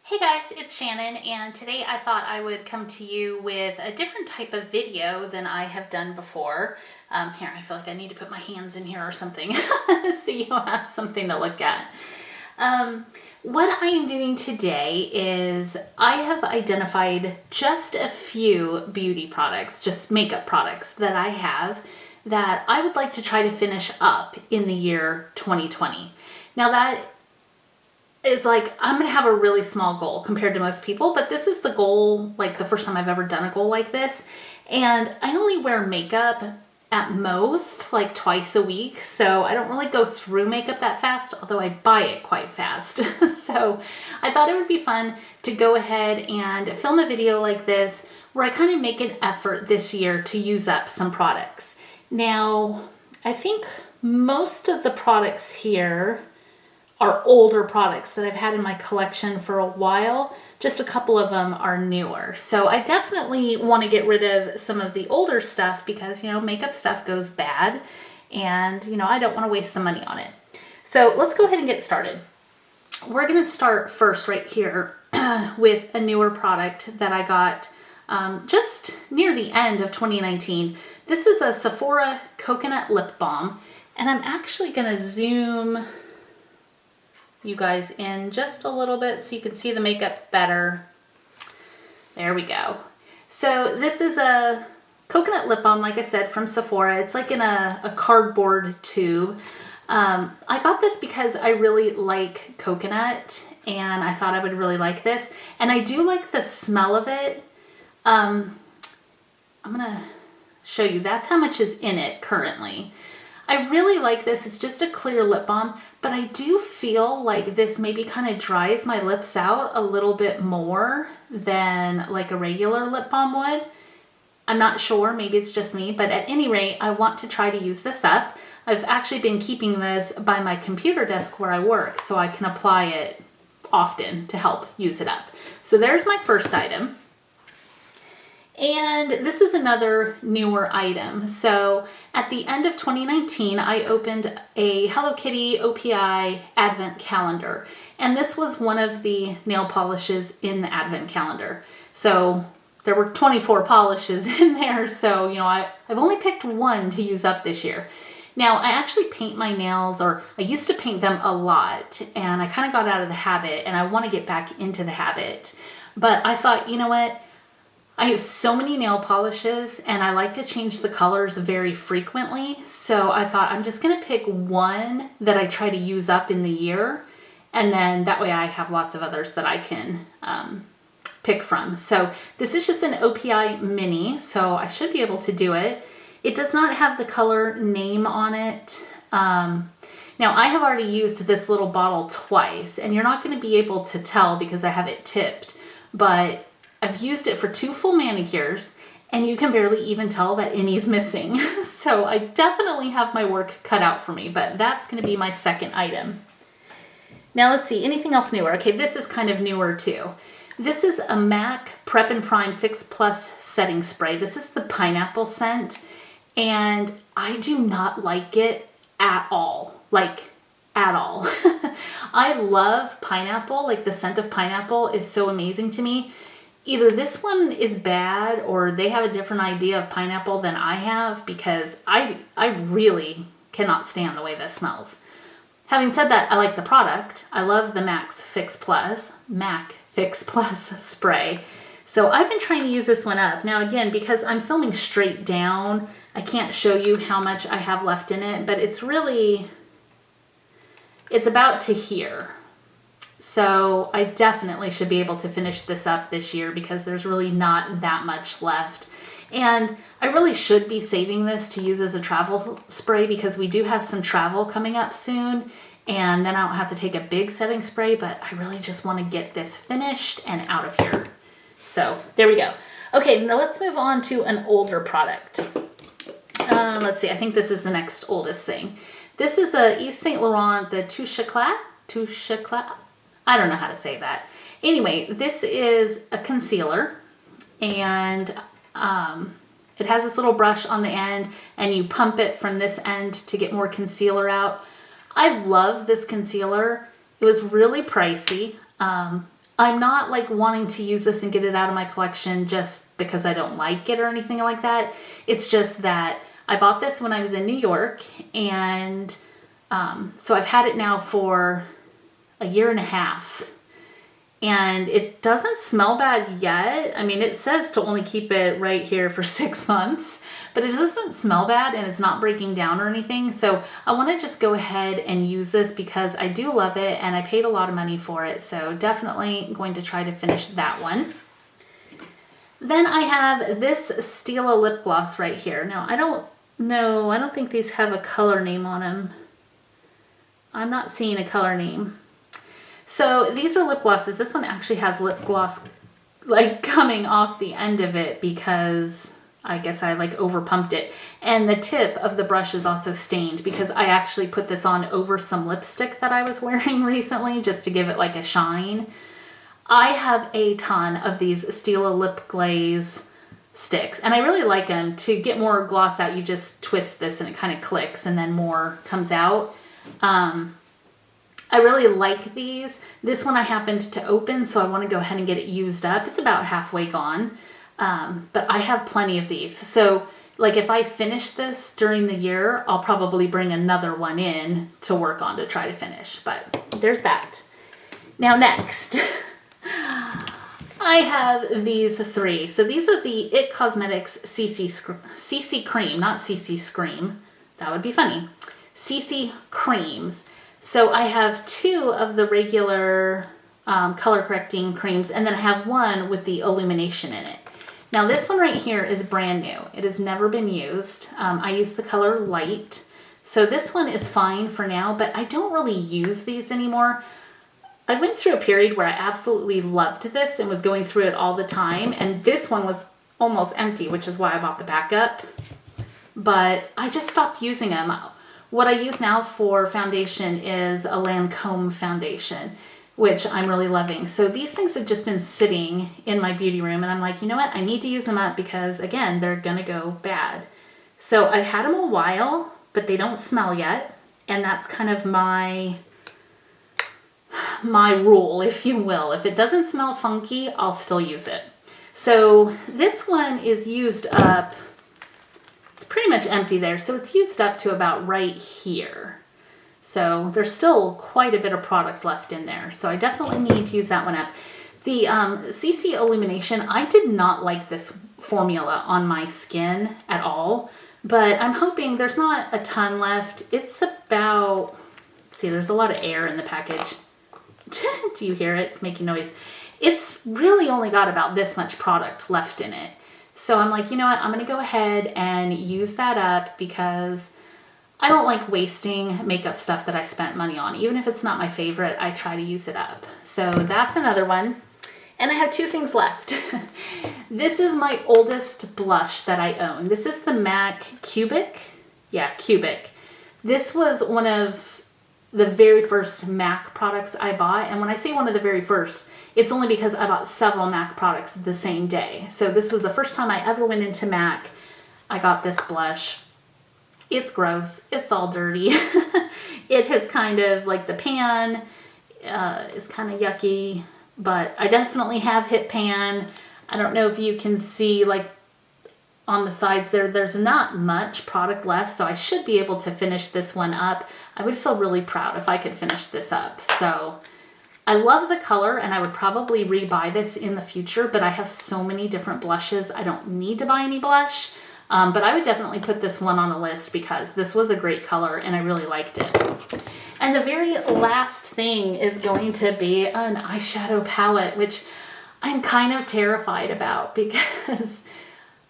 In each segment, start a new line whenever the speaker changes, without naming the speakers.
Hey guys, it's Shannon, and today I thought I would come to you with a different type of video than I have done before. Here, I feel like I need to put my hands in here or something so you have something to look at. What I am doing today is I have identified just a few beauty products, just makeup products that I have that I would like to try to finish up in the year 2020. Now that is like, I'm gonna have a really small goal compared to most people, but this is the goal, like the first time I've ever done a goal like this. And I only wear makeup at most like twice a week, so I don't really go through makeup that fast, although I buy it quite fast. So I thought it would be fun to go ahead and film a video like this where I kind of make an effort this year to use up some products. Now, I think most of the products here are older products that I've had in my collection for a while. Just a couple of them are newer. So I definitely want to get rid of some of the older stuff because, you know, makeup stuff goes bad and, you know, I don't want to waste the money on it. So let's go ahead and get started. We're going to start first right here with a newer product that I got just near the end of 2019. This is a Sephora Coconut Lip Balm, and I'm actually going to zoom you guys in just a little bit so you can see the makeup better. There we go. So this is a coconut lip balm, like I said, from Sephora. It's like in a cardboard tube. I got this because I really like coconut and I thought I would really like this. And I do like the smell of it. I'm gonna show you, that's how much is in it currently. I really like this. It's just a clear lip balm, but I do feel like this maybe kind of dries my lips out a little bit more than like a regular lip balm would. I'm not sure, maybe it's just me, but at any rate, I want to try to use this up. I've actually been keeping this by my computer desk where I work so I can apply it often to help use it up. So there's my first item. And this is another newer item. So at the end of 2019, I opened a Hello Kitty OPI advent calendar. And this was one of the nail polishes in the advent calendar. So there were 24 polishes in there. So, you know, I've only picked one to use up this year. Now, I actually paint my nails, or I used to paint them a lot, and I kind of got out of the habit, and I want to get back into the habit. But I thought, you know what? I use so many nail polishes and I like to change the colors very frequently. So I thought I'm just going to pick one that I try to use up in the year. And then that way I have lots of others that I can pick from. So this is just an OPI mini, so I should be able to do it. It does not have the color name on it. Now I have already used this little bottle twice and you're not going to be able to tell because I have it tipped, but I've used it for 2 full manicures and you can barely even tell that any's missing. So I definitely have my work cut out for me, but that's going to be my second item. Now let's see, anything else newer? Okay, this is kind of newer too. This is a MAC Prep and Prime Fix Plus setting spray. This is the pineapple scent and I do not like it at all. Like at all. I love pineapple, like the scent of pineapple is so amazing to me. Either this one is bad or they have a different idea of pineapple than I have because I really cannot stand the way this smells. Having said that, I like the product. I love the MAC Fix Plus spray. So I've been trying to use this one up. Now again, because I'm filming straight down, I can't show you how much I have left in it, but it's about to here. So I definitely should be able to finish this up this year because there's really not that much left. And I really should be saving this to use as a travel spray because we do have some travel coming up soon. And then I don't have to take a big setting spray, but I really just want to get this finished and out of here. So there we go. Okay, now let's move on to an older product. Let's see, I think this is the next oldest thing. This is a Yves Saint Laurent, the Touche Éclat. I don't know how to say that. Anyway, this is a concealer and it has this little brush on the end and you pump it from this end to get more concealer out. I love this concealer. It was really pricey. I'm not like wanting to use this and get it out of my collection just because I don't like it or anything like that. It's just that I bought this when I was in New York, and so I've had it now for a year and a half, and it doesn't smell bad yet. I mean, it says to only keep it right here for 6 months, but it doesn't smell bad and it's not breaking down or anything. So I want to just go ahead and use this because I do love it and I paid a lot of money for it. So definitely going to try to finish that one. Then I have this Stila lip gloss right here. Now, I don't think these have a color name on them. I'm not seeing a color name. So these are lip glosses. This one actually has lip gloss like coming off the end of it because I guess I like over pumped it. And the tip of the brush is also stained because I actually put this on over some lipstick that I was wearing recently just to give it like a shine. I have a ton of these Stila lip glaze sticks and I really like them. To get more gloss out, you just twist this and it kind of clicks and then more comes out. I really like these. This one I happened to open, so I want to go ahead and get it used up. It's about halfway gone, but I have plenty of these. So like if I finish this during the year, I'll probably bring another one in to work on to try to finish, but there's that. Now next, I have these three. So these are the IT Cosmetics CC Cream, not CC Scream. That would be funny. CC Creams. So I have two of the regular color correcting creams, and then I have one with the illumination in it. Now this one right here is brand new. It has never been used. I use the color Light. So this one is fine for now, but I don't really use these anymore. I went through a period where I absolutely loved this and was going through it all the time, and this one was almost empty, which is why I bought the backup. But I just stopped using them. What I use now for foundation is a Lancome foundation, which I'm really loving. So these things have just been sitting in my beauty room and I'm like, you know what? I need to use them up because again, they're gonna go bad. So I've had them a while, but they don't smell yet. And that's kind of my rule, if you will. If it doesn't smell funky, I'll still use it. So this one is used up. It's pretty much empty there, so it's used up to about right here. So there's still quite a bit of product left in there, so I definitely need to use that one up. The CC Illumination, I did not like this formula on my skin at all, but I'm hoping there's not a ton left. It's about, let's see, there's a lot of air in the package. Do you hear it? It's making noise. It's really only got about this much product left in it. So I'm like, you know what, I'm going to go ahead and use that up because I don't like wasting makeup stuff that I spent money on. Even if it's not my favorite, I try to use it up. So that's another one. And I have two things left. This is my oldest blush that I own. This is the MAC Cubic. Yeah, Cubic. This was one of the very first MAC products I bought. And when I say one of the very first, it's only because I bought several MAC products the same day. So this was the first time I ever went into MAC. I got this blush. It's gross. It's all dirty. It has kind of, like the pan is kind of yucky, but I definitely have hit pan. I don't know if you can see like on the sides there's not much product left, so I should be able to finish this one up. I would feel really proud if I could finish this up. So I love the color and I would probably rebuy this in the future, but I have so many different blushes. I don't need to buy any blush, but I would definitely put this one on a list because this was a great color and I really liked it. And the very last thing is going to be an eyeshadow palette, which I'm kind of terrified about because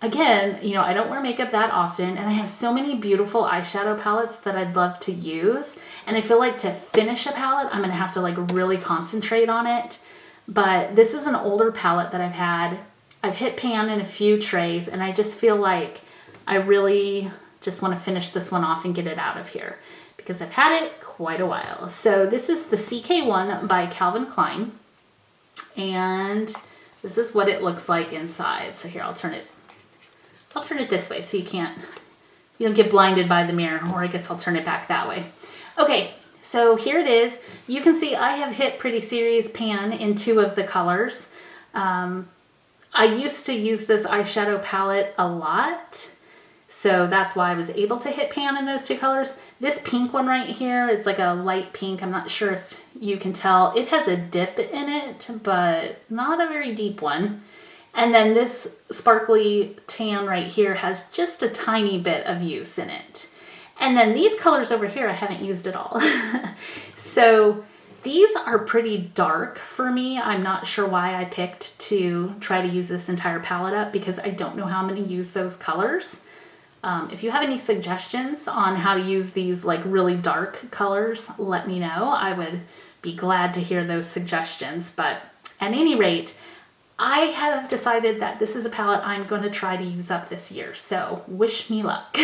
again, you know, I don't wear makeup that often and I have so many beautiful eyeshadow palettes that I'd love to use. And I feel like to finish a palette, I'm going to have to like really concentrate on it. But this is an older palette that I've had. I've hit pan in a few trays and I just feel like I really just want to finish this one off and get it out of here because I've had it quite a while. So this is the CK1 by Calvin Klein. And this is what it looks like inside. So here, I'll turn it this way so you don't get blinded by the mirror, or I guess I'll turn it back that way. Okay, So here it is. You can see I have hit Pretty Serious Pan in 2 of the colors. I used to use this eyeshadow palette a lot, so that's why I was able to hit pan in those 2 colors. This pink one right here, it's like a light pink. I'm not sure if you can tell. It has a dip in it, but not a very deep one. And then this sparkly tan right here has just a tiny bit of use in it. And then these colors over here I haven't used at all. So these are pretty dark for me. I'm not sure why I picked to try to use this entire palette up, because I don't know how I'm going to use those colors. If you have any suggestions on how to use these like really dark colors, let me know. I would be glad to hear those suggestions. But at any rate, I have decided that this is a palette I'm going to try to use up this year. So wish me luck.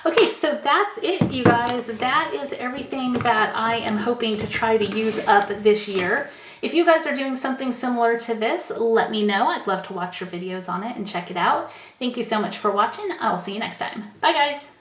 Okay, so that's it, you guys. That is everything that I am hoping to try to use up this year. If you guys are doing something similar to this, let me know. I'd love to watch your videos on it and check it out. Thank you so much for watching. I will see you next time. Bye, guys.